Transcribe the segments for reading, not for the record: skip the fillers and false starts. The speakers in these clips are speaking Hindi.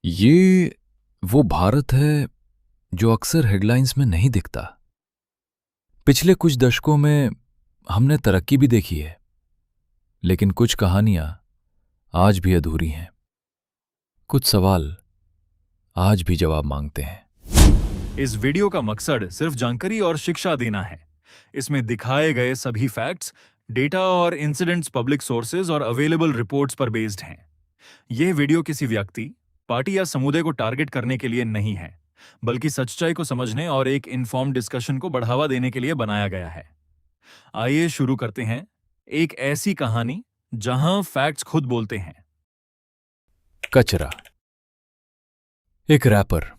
ये वो भारत है जो अक्सर हेडलाइंस में नहीं दिखता। पिछले कुछ दशकों में हमने तरक्की भी देखी है, लेकिन कुछ कहानियां आज भी अधूरी हैं। कुछ सवाल आज भी जवाब मांगते हैं। इस वीडियो का मकसद सिर्फ जानकारी और शिक्षा देना है। इसमें दिखाए गए सभी फैक्ट्स, डेटा और इंसिडेंट्स पब्लिक सोर्सेज और अवेलेबल रिपोर्ट्स पर बेस्ड हैं। यह वीडियो किसी व्यक्ति, पार्टी या समुदाय को टारगेट करने के लिए नहीं है, बल्कि सच्चाई को समझने और एक इन्फॉर्म्ड डिस्कशन को बढ़ावा देने के लिए बनाया गया है। आइए शुरू करते हैं। एक ऐसी कहानी जहां फैक्ट्स खुद बोलते हैं। कचरा। एक रैपर,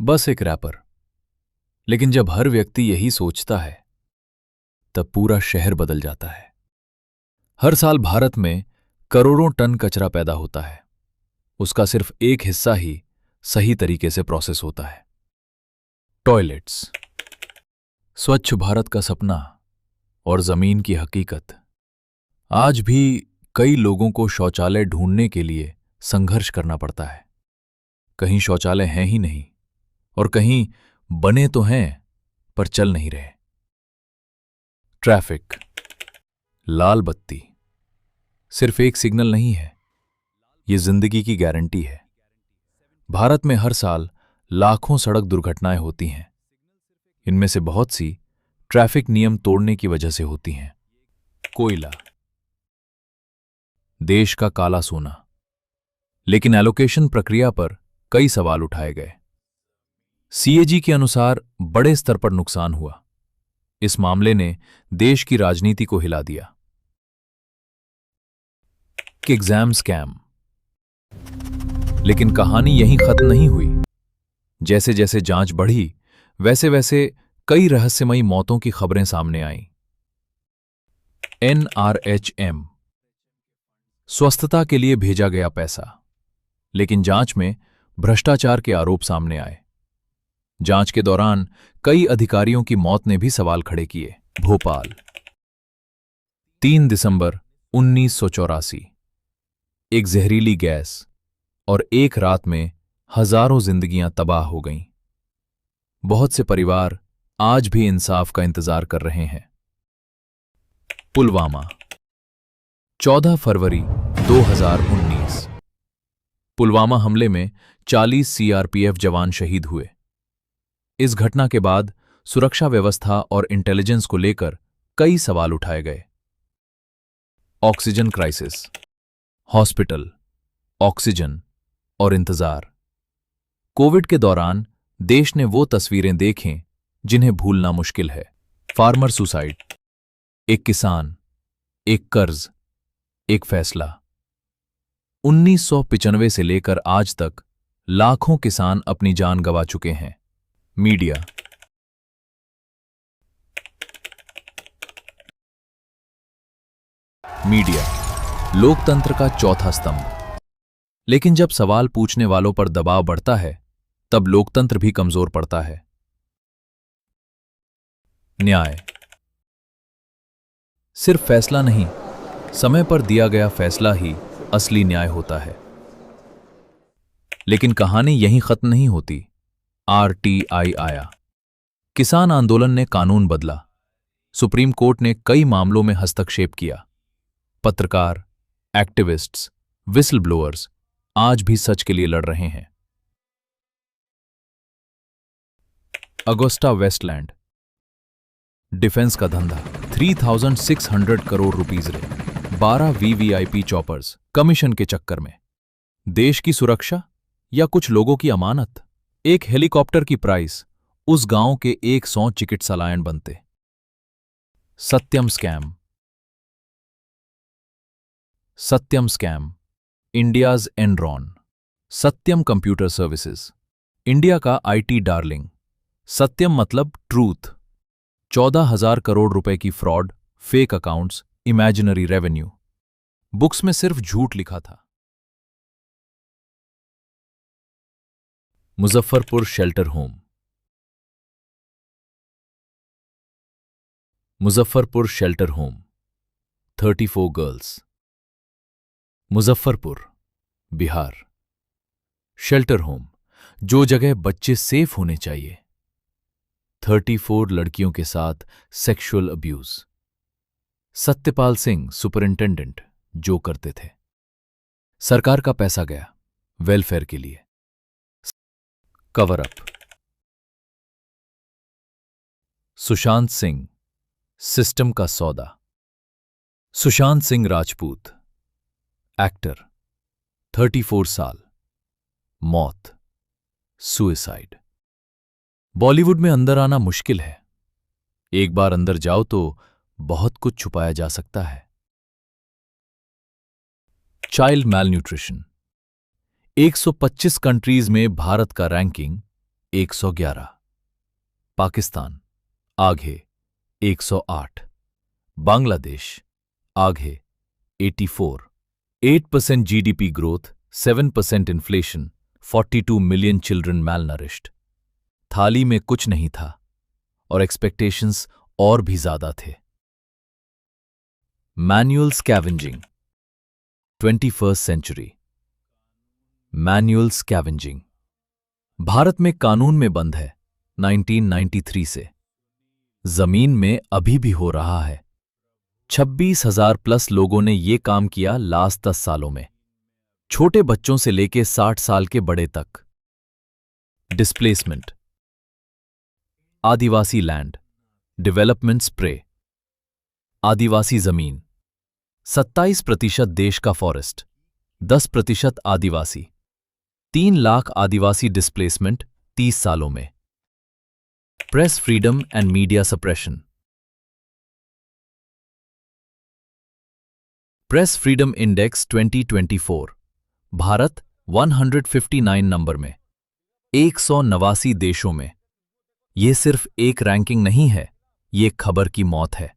बस एक रैपर। लेकिन जब हर व्यक्ति यही सोचता है, तब पूरा शहर बदल जाता है। हर साल भारत में करोड़ों टन कचरा पैदा होता है। उसका सिर्फ एक हिस्सा ही सही तरीके से प्रोसेस होता है। टॉयलेट्स। स्वच्छ भारत का सपना और जमीन की हकीकत। आज भी कई लोगों को शौचालय ढूंढने के लिए संघर्ष करना पड़ता है। कहीं शौचालय हैं ही नहीं, और कहीं बने तो हैं पर चल नहीं रहे। ट्रैफिक। लाल बत्ती सिर्फ एक सिग्नल नहीं है, ये जिंदगी की गारंटी है। भारत में हर साल लाखों सड़क दुर्घटनाएं होती हैं। इनमें से बहुत सी ट्रैफिक नियम तोड़ने की वजह से होती हैं। कोयला, देश का काला सोना। लेकिन एलोकेशन प्रक्रिया पर कई सवाल उठाए गए। सीएजी के अनुसार बड़े स्तर पर नुकसान हुआ। इस मामले ने देश की राजनीति को हिला दिया। Exam scam. लेकिन कहानी यहीं खत्म नहीं हुई। जैसे जैसे जांच बढ़ी, वैसे वैसे कई रहस्यमयी मौतों की खबरें सामने आईं। एनआरएचएम, स्वस्थता के लिए भेजा गया पैसा, लेकिन जांच में भ्रष्टाचार के आरोप सामने आए। जांच के दौरान कई अधिकारियों की मौत ने भी सवाल खड़े किए। भोपाल, 3 दिसंबर 1984। एक जहरीली गैस और एक रात में हजारों जिंदगियां तबाह हो गईं। बहुत से परिवार आज भी इंसाफ का इंतजार कर रहे हैं। पुलवामा, 14 फरवरी 2019। पुलवामा हमले में 40 सीआरपीएफ जवान शहीद हुए। इस घटना के बाद सुरक्षा व्यवस्था और इंटेलिजेंस को लेकर कई सवाल उठाए गए। Oxygen crisis. हॉस्पिटल, ऑक्सीजन और इंतजार। कोविड के दौरान देश ने वो तस्वीरें देखें जिन्हें भूलना मुश्किल है। फार्मर सुसाइड, एक किसान, एक कर्ज, एक फैसला। 1995 से लेकर आज तक लाखों किसान अपनी जान गंवा चुके हैं। मीडिया, लोकतंत्र का चौथा स्तंभ। लेकिन जब सवाल पूछने वालों पर दबाव बढ़ता है, तब लोकतंत्र भी कमजोर पड़ता है। न्याय, सिर्फ फैसला नहीं, समय पर दिया गया फैसला ही असली न्याय होता है। लेकिन कहानी यहीं खत्म नहीं होती। आरटीआई आया, किसान आंदोलन ने कानून बदला। सुप्रीम कोर्ट ने कई मामलों में हस्तक्षेप किया। पत्रकार, एक्टिविस्ट्स, विसल ब्लोअर्स आज भी सच के लिए लड़ रहे हैं। अगुस्टा वेस्टलैंड, डिफेंस का धंधा, 3600 करोड़ रुपीस रहे। 12 वीवीआईपी चॉपर्स कमीशन के चक्कर में। देश की सुरक्षा या कुछ लोगों की अमानत? एक हेलीकॉप्टर की प्राइस उस गांव के 100 चिकित्सालय बनते। सत्यम स्कैम। सत्यम स्कैम, इंडियाज एनरॉन। सत्यम कंप्यूटर सर्विसेज, इंडिया का आईटी डार्लिंग। सत्यम मतलब ट्रूथ। 14,000 करोड़ रुपए की fraud, fake accounts, imaginary revenue. Books में सिर्फ झूठ लिखा था। Muzaffarpur shelter home. Muzaffarpur shelter home, 34 girls. Muzaffarpur, Bihar. Shelter home, जो जगह बच्चे सेफ होने चाहिए। 34 लड़कियों के साथ sexual abuse. Satyapal Singh superintendent जो करते थे। सरकार का पैसा गया वेलफेयर के लिए। Cover up. Sushant Singh, system का सौदा। सुशांत सिंह राजपूत, एक्टर, 34 साल, मौत, सुइसाइड। बॉलीवुड में अंदर आना मुश्किल है। एक बार अंदर जाओ तो बहुत कुछ छुपाया जा सकता है। Child malnutrition. 125 कंट्रीज में भारत का रैंकिंग 111। पाकिस्तान आगे 108। बांग्लादेश आगे 84। 8% GDP growth, 7% inflation, 42 million children malnourished. थाली में कुछ नहीं था और एक्सपेक्टेशंस और भी ज्यादा थे। Manual scavenging, 21st century. Manual scavenging Bharat में कानून में बंद है 1993 से। जमीन में अभी भी हो रहा है। 26,000 प्लस लोगों ने ये काम किया लास्ट 10 सालों में, छोटे बच्चों से लेके 60 साल के बड़े तक। डिस्प्लेसमेंट। आदिवासी लैंड डेवलपमेंट स्प्रे। आदिवासी जमीन 27% देश का फॉरेस्ट, 10% आदिवासी। 3 लाख आदिवासी डिस्प्लेसमेंट 30 सालों में। Press freedom and media suppression. Press freedom index 2024, Bharat 159 number में, 189 देशों में। यह सिर्फ एक रैंकिंग नहीं है, ये खबर की मौत है।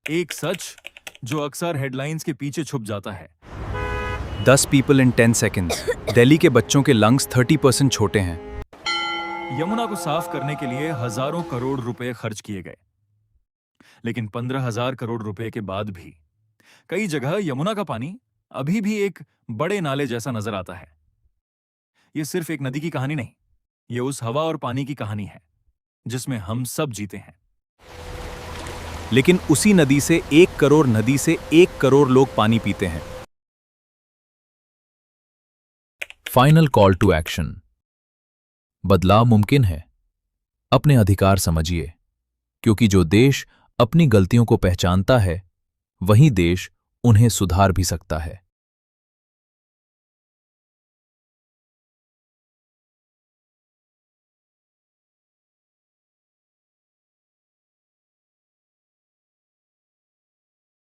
एक सच जो अक्सर हेडलाइंस के पीछे छुप जाता है। 10 people in 10 seconds। दिल्ली के बच्चों के लंग्स 30% छोटे हैं। यमुना को साफ करने के लिए हजारों करोड़ रुपए खर्च किए गए, लेकिन 15,000 करोड़ रुपए के बाद भी कई जगह यमुना का पानी अभी भी एक बड़े नाले जैसा नजर आता है। यह सिर्फ एक नदी की कहानी नहीं, यह उस हवा और पानी की कहानी है जिसमें हम सब जीते हैं। लेकिन उसी नदी से 1 करोड़ नदी से 1 करोड़ लोग पानी पीते हैं। Final call to action. बदलाव मुमकिन है। अपने अधिकार समझिए, क्योंकि जो देश अपनी गलतियों को पहचानता है, वही देश उन्हें सुधार भी सकता है।